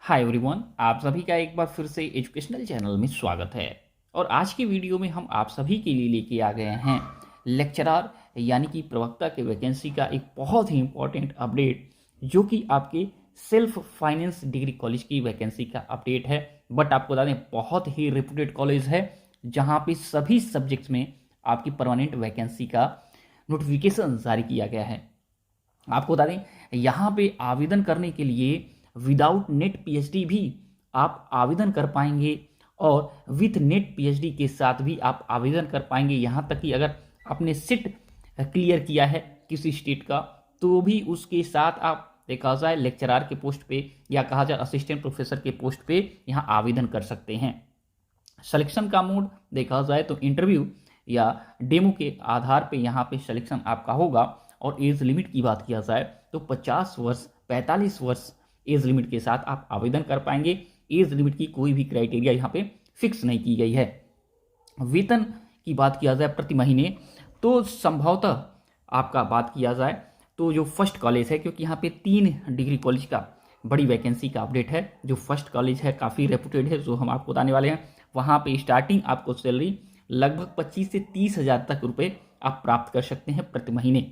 Hi everyone, आप सभी का एक बार फिर से एजुकेशनल चैनल में स्वागत है। और आज की वीडियो में हम आप सभी के लिए लेके आ गए हैं लेक्चरर यानी कि प्रवक्ता के वैकेंसी का एक बहुत ही इम्पोर्टेंट अपडेट, जो कि आपके सेल्फ फाइनेंस डिग्री कॉलेज की वैकेंसी का अपडेट है। बट आपको बता दें, बहुत ही रेपुटेड कॉलेज है जहाँ पे सभी सब्जेक्ट्स में आपकी परमानेंट वैकेंसी का नोटिफिकेशन जारी किया गया है। आपको बता दें, यहाँ पे आवेदन करने के लिए विदाउट नेट पीएचडी भी आप आवेदन कर पाएंगे और विथ नेट पीएचडी के साथ भी आप आवेदन कर पाएंगे। यहाँ तक कि अगर आपने सिट क्लियर किया है किसी स्टेट का, तो भी उसके साथ आप देखा जाए लेक्चरार के पोस्ट पे या कहा जाए असिस्टेंट प्रोफेसर के पोस्ट पे यहाँ आवेदन कर सकते हैं। सिलेक्शन का मोड देखा जाए तो इंटरव्यू या डेमो के आधार पे यहाँ पे सिलेक्शन आपका होगा। और एज लिमिट की बात किया जाए तो 50 वर्ष 45 वर्ष एज लिमिट के साथ आप आवेदन कर पाएंगे। एज लिमिट की कोई भी क्राइटेरिया यहाँ पे फिक्स नहीं की गई है। वेतन की बात किया जाए प्रति महीने, तो संभवतः आपका बात किया जाए तो जो फर्स्ट कॉलेज है, क्योंकि यहाँ पे 3 डिग्री कॉलेज का बड़ी वैकेंसी का अपडेट है। जो फर्स्ट कॉलेज है काफ़ी रेपुटेड है, जो हम आपको बताने वाले हैं। वहाँ पे स्टार्टिंग आपको सैलरी लगभग 25 से 30 हज़ार तक रुपए आप प्राप्त कर सकते हैं प्रति महीने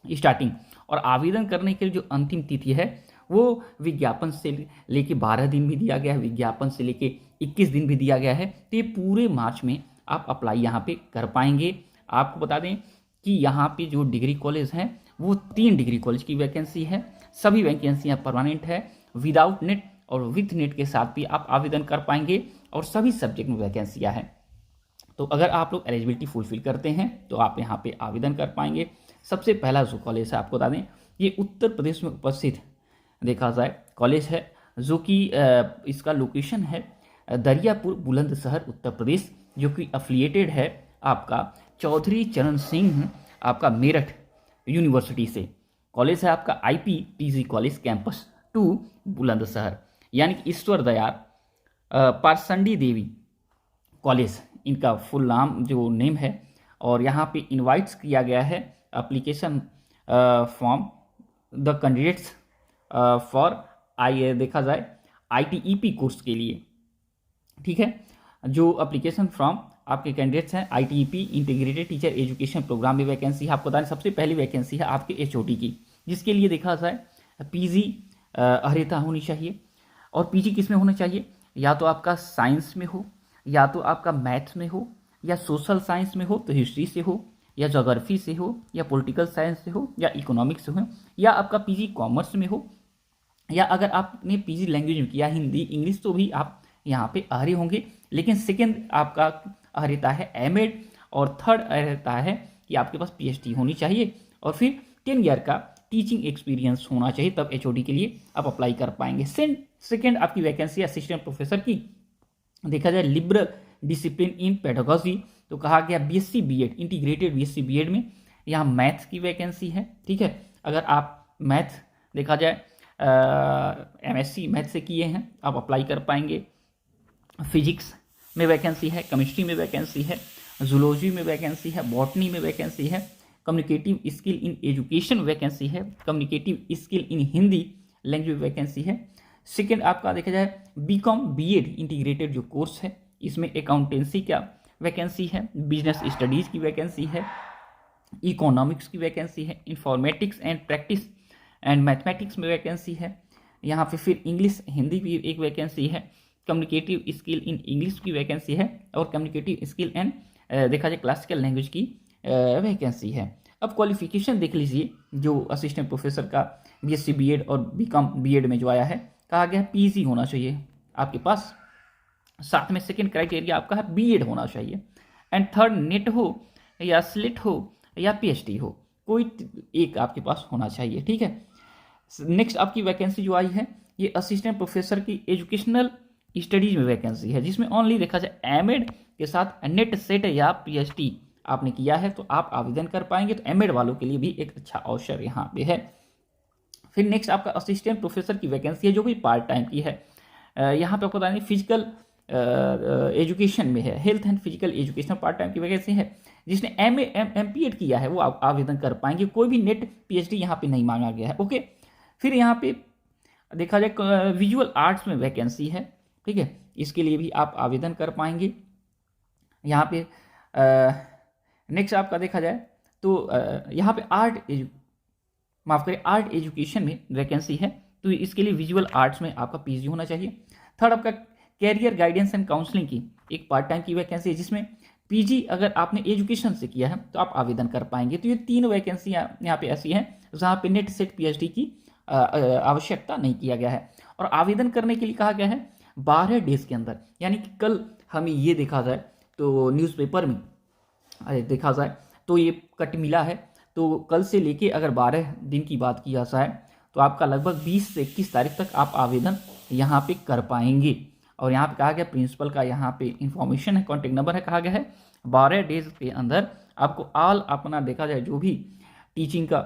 स्टार्टिंग। और आवेदन करने के लिए जो अंतिम तिथि है वो विज्ञापन से लेके 12 दिन भी दिया गया है, विज्ञापन से लेके 21 दिन भी दिया गया है। तो ये पूरे मार्च में आप अप्लाई यहाँ पे कर पाएंगे। आपको बता दें कि यहाँ पे जो डिग्री कॉलेज हैं वो 3 डिग्री कॉलेज की वैकेंसी है। सभी वैकेंसियाँ परमानेंट है, विदाउट नेट और विथ नेट के साथ भी आप आवेदन कर पाएंगे और सभी सब्जेक्ट में वैकेंसियाँ हैं। तो अगर आप लोग एलिजिबिलिटी फुलफिल करते हैं तो आप यहाँ पे आवेदन कर पाएंगे। सबसे पहला जो कॉलेज है आपको बता दें, ये उत्तर प्रदेश में उपस्थित देखा जाए कॉलेज है, जो कि इसका लोकेशन है दरियापुर बुलंदशहर उत्तर प्रदेश, जो कि अफिलिएटेड है आपका चौधरी चरण सिंह आपका मेरठ यूनिवर्सिटी से। कॉलेज है आपका IPPG कॉलेज कैंपस 2 बुलंदशहर, यानी कि ईश्वर दयाल पारसंडी देवी कॉलेज इनका फुल नाम जो नेम है। और यहाँ पे इनवाइट्स किया गया है application form the candidates for देखा जाए ITEP कोर्स के लिए। ठीक है, जो एप्लीकेशन फॉर्म आपके कैंडिडेट्स हैं ITEP integrated teacher education program में वैकेंसी है। आपको बताएं सबसे पहली वैकेंसी है आपके HOD की, जिसके लिए देखा जाए PG अर्हता होनी चाहिए। और PG किस में होना चाहिए? या तो आपका साइंस में हो, या तो आपका मैथ्स में हो, या सोशल साइंस में हो तो हिस्ट्री से हो, या ज्योग्राफी से हो, या पॉलिटिकल साइंस से हो, या इकोनॉमिक्स से हो, या आपका PG कॉमर्स में हो, या अगर आपने PG लैंग्वेज में किया हिंदी इंग्लिश तो भी आप यहाँ पे अर्ह होंगे। लेकिन सेकेंड आपका अर्हता है MAd और थर्ड अर्हता है कि आपके पास PhD होनी चाहिए और फिर 10 ईयर का टीचिंग एक्सपीरियंस होना चाहिए, तब HOD के लिए आप अप्लाई कर पाएंगे। सेकेंड आपकी वैकेंसी असिस्टेंट प्रोफेसर की देखा जाए लिबरल डिसिप्लिन इन पेडागोजी, तो कहा गया BSc BEd integrated BSc BEd में यहाँ मैथ्स की वैकेंसी है। ठीक है, अगर आप मैथ्स देखा जाए MSc मैथ से किए हैं आप अप्लाई कर पाएंगे। फिजिक्स में वैकेंसी है, केमिस्ट्री में वैकेंसी है, जूलॉजी में वैकेंसी है, बॉटनी में वैकेंसी है, communicative skill in education vacancy है, communicative skill in Hindi language vacancy है। सेकेंड आपका देखा जाए BCom BEd इंटीग्रेटेड जो कोर्स है, इसमें अकाउंटेंसी का वैकेंसी है, बिजनेस स्टडीज़ की वैकेंसी है, इकोनॉमिक्स की वैकेंसी है, informatics and practice and mathematics में वैकेंसी है। यहाँ पे फिर इंग्लिश हिंदी की एक वैकेंसी है, कम्युनिकेटिव स्किल इन इंग्लिश की वैकेंसी है, और कम्युनिकेटिव स्किल एंड देखा जाए क्लासिकल लैंग्वेज की वैकेंसी है। अब क्वालिफिकेशन देख लीजिए, जो असिस्टेंट प्रोफेसर का BSc BEd और BCom BEd में जो आया है, कहा गया PG होना चाहिए आपके पास, साथ में सेकेंड क्राइटेरिया आपका है BEd होना चाहिए, एंड थर्ड नेट हो या स्लिट हो या PhD हो, कोई एक आपके पास होना चाहिए। ठीक है, नेक्स्ट आपकी वैकेंसी जो आई है ये असिस्टेंट प्रोफेसर की एजुकेशनल स्टडीज में वैकेंसी है, जिसमें ओनली देखा जाए MAd के साथ नेट सेट या PhD आपने किया है तो आप आवेदन कर पाएंगे। तो MAd वालों के लिए भी एक अच्छा अवसर यहाँ पे है। फिर नेक्स्ट आपका असिस्टेंट प्रोफेसर की वैकेंसी है, जो भी पार्ट टाइम की है। यहाँ पे आपको बताएंगे फिजिकल एजुकेशन में है, health and physical education part time की वैकेंसी है। जिसने MPEd किया है वो आवेदन कर पाएंगे, कोई भी नेट PhD यहाँ पे नहीं मांगा गया है। ओके, फिर यहाँ पे देखा जाए विजुअल आर्ट्स में वैकेंसी है, ठीक है, इसके लिए भी आप आवेदन कर पाएंगे। यहाँ पे नेक्स्ट आपका देखा जाए तो यहाँ पे आर्ट एजुकेशन में वैकेंसी है, तो इसके लिए विजुअल आर्ट्स में आपका पीजी होना चाहिए। थर्ड आपका कैरियर गाइडेंस एंड काउंसलिंग की एक पार्ट टाइम की वैकेंसी है, जिसमें पीजी अगर आपने एजुकेशन से किया है तो आप आवेदन कर पाएंगे। तो ये 3 वैकेंसियाँ यहाँ पे ऐसी हैं जहाँ पे नेट सेट पीएचडी की आवश्यकता नहीं किया गया है। और आवेदन करने के लिए कहा गया है 12 डेज के अंदर, यानी कि कल हमें ये देखा जाए तो न्यूज़पेपर में देखा जाए तो ये कट मिला है, तो कल से लेके अगर 12 दिन की बात की जाए तो आपका लगभग 20 से 21 तारीख तक आप आवेदन यहाँ पे कर पाएंगे। और यहाँ पे कहा गया प्रिंसिपल का यहाँ पे इंफॉर्मेशन है, कॉन्टेक्ट नंबर है, कहा गया है 12 डेज के अंदर आपको अपना देखा जाए जो भी टीचिंग का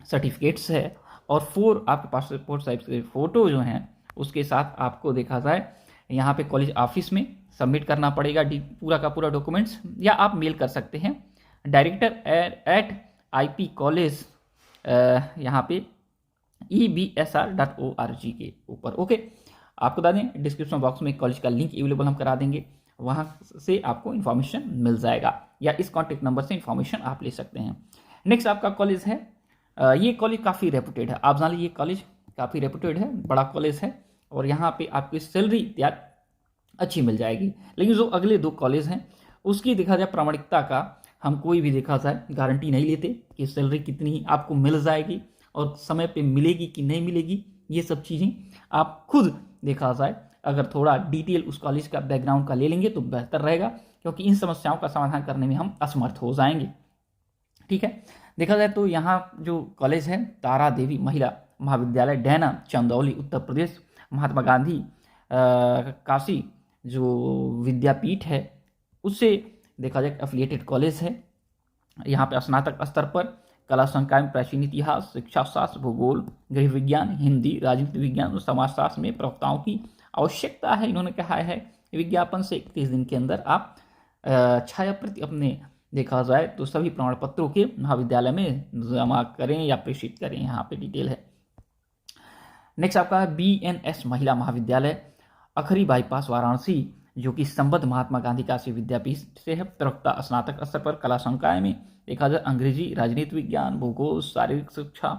सर्टिफिकेट्स है और 4 आपके पासपोर्ट साइज के फ़ोटो जो हैं उसके साथ आपको देखा जाए यहाँ पे कॉलेज ऑफिस में सबमिट करना पड़ेगा पूरा का पूरा डॉक्यूमेंट्स, या आप मेल कर सकते हैं director@ip कॉलेज यहाँ पे ebsr.org के ऊपर। ओके, आपको बता दें डिस्क्रिप्शन बॉक्स में कॉलेज का लिंक अवेलेबल हम करा देंगे, वहाँ से आपको इन्फॉर्मेशन मिल जाएगा, या इस कॉन्टेक्ट नंबर से इन्फॉर्मेशन आप ले सकते हैं। नेक्स्ट आपका कॉलेज है, ये कॉलेज काफ़ी रेपुटेड है, आप जान लीजिए ये कॉलेज काफ़ी रेपुटेड है, बड़ा कॉलेज है, और यहाँ पे आपकी सैलरी इत्यादि अच्छी मिल जाएगी। लेकिन जो अगले 2 कॉलेज हैं उसकी देखा जाए प्रामाणिकता का हम कोई भी देखा जाए गारंटी नहीं लेते कि सैलरी कितनी आपको मिल जाएगी और समय पे मिलेगी कि नहीं मिलेगी। ये सब चीज़ें आप खुद देखा जाए अगर थोड़ा डिटेल उस कॉलेज का बैकग्राउंड का ले लेंगे तो बेहतर रहेगा, क्योंकि इन समस्याओं का समाधान करने में हम असमर्थ हो जाएंगे। ठीक है, देखा जाए तो यहाँ जो कॉलेज है तारा देवी महिला महाविद्यालय डैना चंदौली उत्तर प्रदेश, महात्मा गांधी काशी जो विद्यापीठ है उससे देखा जाए एफिलिएटेड कॉलेज है। यहाँ पे स्नातक स्तर पर कला संकाय में प्राचीन इतिहास, शिक्षा शास्त्र, भूगोल, गृह विज्ञान, हिंदी, राजनीति विज्ञान और समाजशास्त्र में प्रवक्ताओं की आवश्यकता है। इन्होंने कहा है विज्ञापन से 31 दिन के अंदर आप छाया प्रति अपने देखा जाए तो सभी प्रमाण पत्रों के महाविद्यालय में जमा करें या प्रेषित करें, यहाँ पे डिटेल है। नेक्स्ट आपका BNS महिला महाविद्यालय अखरी बाईपास वाराणसी, जो कि संबद्ध महात्मा गांधी काशी विद्यापीठ से है। प्रवक्ता स्नातक स्तर पर कला संकाय में देखा जाए अंग्रेजी, राजनीति विज्ञान, भूगोल, शारीरिक शिक्षा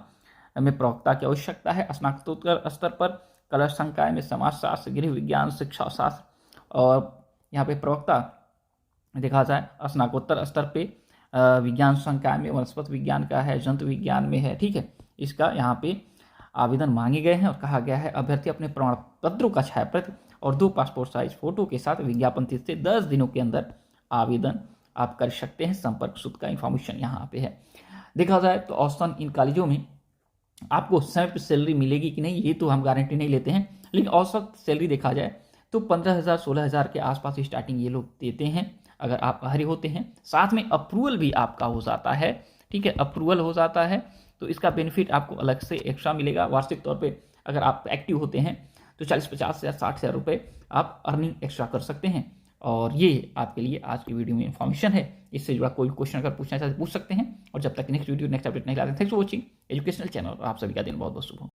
में प्रवक्ता की आवश्यकता है। स्नातकोत्तर स्तर पर कला संकाय में समाजशास्त्र, गृह विज्ञान, शिक्षा शास्त्र, और यहाँ पे प्रवक्ता देखा जाए स्नातकोत्तर स्तर पे विज्ञान संकाय में वनस्पति विज्ञान का है, जंतु विज्ञान में है। ठीक है, इसका यहाँ पे आवेदन मांगे गए हैं और कहा गया है अभ्यर्थी अपने प्रमाण पत्रों का छायाप्रति और 2 पासपोर्ट साइज फोटो के साथ विज्ञापन तिथि से 10 दिनों के अंदर आवेदन आप कर सकते हैं। संपर्क सूत्र का इन्फॉर्मेशन यहाँ पे है। देखा जाए तो औसतन इन कॉलेजों में आपको समय पर सैलरी मिलेगी कि नहीं ये तो हम गारंटी नहीं लेते हैं, लेकिन औसत सैलरी देखा जाए तो 15,000 16,000 के आसपास स्टार्टिंग ये लोग देते हैं अगर आप बाहरी होते हैं। साथ में अप्रूवल भी आपका हो जाता है। ठीक है, अप्रूवल हो जाता है तो इसका बेनिफिट आपको अलग से एक्स्ट्रा मिलेगा। वार्षिक तौर पे अगर आप एक्टिव होते हैं तो 40-50 या 60,000 रुपये आप अर्निंग एक्स्ट्रा कर सकते हैं। और ये आपके लिए आज की वीडियो में इन्फॉर्मेशन है। इससे जुड़ा कोई क्वेश्चन अगर पूछना चाहते पूछ सकते हैं। और जब तक नेक्स्ट वीडियो नेक्स्ट अपडेट नहीं लाते, thanks for watching educational channel. आप सभी का दिन बहुत बहुत शुभ हो।